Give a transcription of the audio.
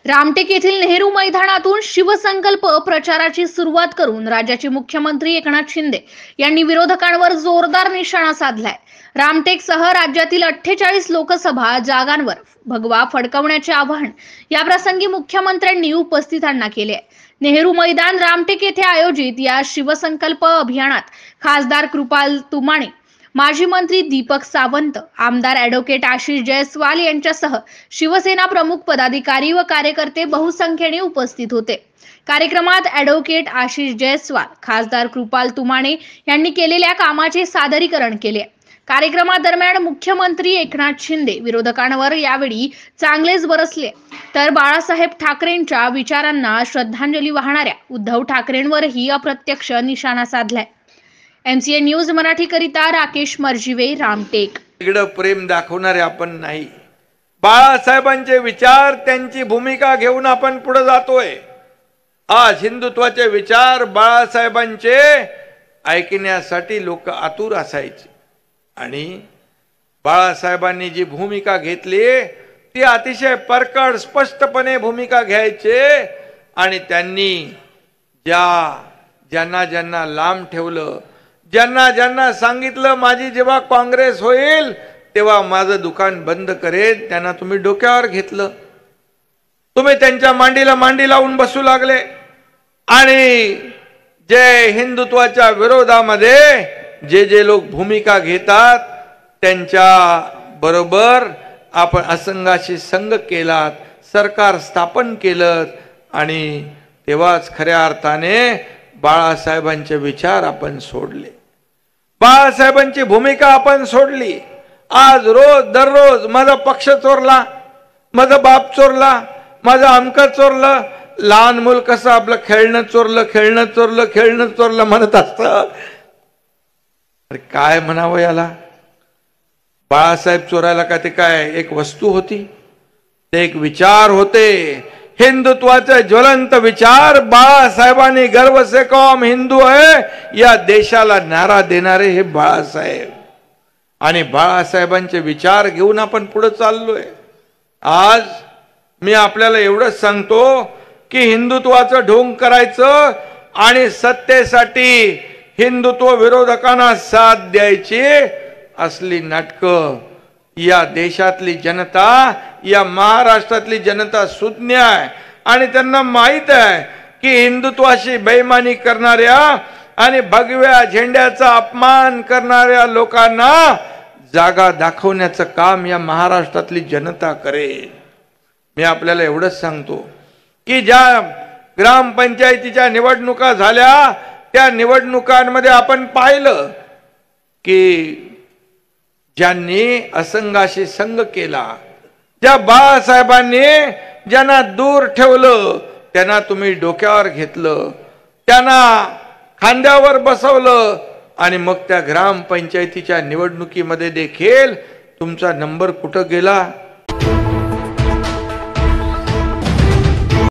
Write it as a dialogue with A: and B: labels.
A: रामटेक येथील नेहरू मैदानातून शिवसंकल्प प्रचाराची सुरुवात करून राज्याचे मुख्यमंत्री एकनाथ शिंदे यांनी विरोधकांवर जोरदार निशाणा साधलाय। रामटेकसह राज्यातील 48 लोकसभा जागांवर भगवा फडकवण्याचे आवाहन या प्रसंगी मुख्यमंत्र्यांनी उपस्थितांना केले। नेहरू मैदान रामटेक येथे आयोजित या शिवसंकल्प अभियानात खासदार कृपाल तुमाणे, माजी मंत्री दीपक सावंत, आमदार ॲडव्होकेट आशिष जयस्वाल यांच्यासह शिवसेना प्रमुख पदाधिकारी व कार्यकर्ते बहुसंख्येने उपस्थित होते। कार्यक्रमात ॲडव्होकेट आशिष जयस्वाल, खासदार कृपाल तुमाणे यांनी केलेल्या कामाचे सादरीकरण केले। कार्यक्रमादरम्यान मुख्यमंत्री एकनाथ शिंदे विरोधकांवर यावेळी चांगलेच बरसले, तर बाळासाहेब ठाकरेंच्या विचारांना श्रद्धांजली वाहणाऱ्या उद्धव ठाकरेंवरही अप्रत्यक्ष निशाणा साधलाय। MCN न्यूज मराठी करिता राकेश मर्जीवे, रामटेक।
B: इकडे प्रेम दाखवणारे आपण नाही, बाळासाहेबांचे विचार, त्यांची भूमिका घेऊन आपण पुढे जातोय। आज हिंदुत्वाचे विचार बाळासाहेबांचे ऐकण्यासाठी लोक आतुर असायचे आणि बाळासाहेबांनी जी भूमिका घेतली ती अतिशय परकड स्पष्टपणे भूमिका घ्यायचे आणि त्यांनी ज्यांना ज्यांना लांब ठेवलं, ज्यांना ज्यांना सांगितलं माझी जेव्हा काँग्रेस होईल तेव्हा माझं दुकान बंद करेन, त्यांना तुम्ही डोक्यावर घेतलं। तुम्ही त्यांच्या मांडीला मांडी लावून बसू लागले आणि जे हिंदुत्वाच्या विरोधामध्ये जे लोक भूमिका घेतात त्यांच्या बरोबर आपण असंघाशी संघ केलात, सरकार स्थापन केलं आणि तेव्हाच खऱ्या अर्थाने बाळासाहेबांचे विचार आपण सोडले, बाळासाहेबांची भूमिका आपण सोडली। आज रोज दररोज माझा पक्ष चोरला, माझा बाप चोरला, माझा अमका चोरलं, लहान मूल कसं आपलं खेळणं चोरलं म्हणत असतं। अरे काय म्हणावं याला? बाळासाहेब चोरायला का ते काय एक वस्तू होती? ते एक विचार होते, हिंदुत्वाचे ज्वलंत विचार। बाळासाहेबांनी गर्व से कौम हिंदू है या देशाला नारा देणारे हे बाळासाहेब आणि बाळासाहेबांचे विचार घेऊन आपण पुढे चाललोय। आज मी आपल्याला एवढंच सांगतो की हिंदुत्वाचं ढोंग करायचं आणि सत्तेसाठी हिंदुत्व विरोधकांना साथ द्यायची असली नाटकं या देशातली जनता, या महाराष्ट्रातली जनता सुज्ञ आहे आणि त्यांना माहित आहे की हिंदुत्वाशी बेईमानी करणाऱ्या आणि भगव्या झेंड्याचा अपमान करणाऱ्या लोकांना जागा दाखवण्याचं काम या महाराष्ट्रातली जनता करेल। मी आपल्याला एवढंच सांगतो की ज्या ग्रामपंचायतीच्या निवडणुका झाल्या त्या निवडणुकांमध्ये आपण पाहिलं की ज्यांनी असंघाशी संघ केला, ज्या बाळासाहेबांनी ज्यांना दूर ठेवलं त्यांना तुम्ही डोक्यावर घेतलं, त्यांना खांद्यावर बसवलं आणि मग त्या ग्रामपंचायतीच्या निवडणुकीमध्ये देखील तुमचा नंबर कुठं गेला?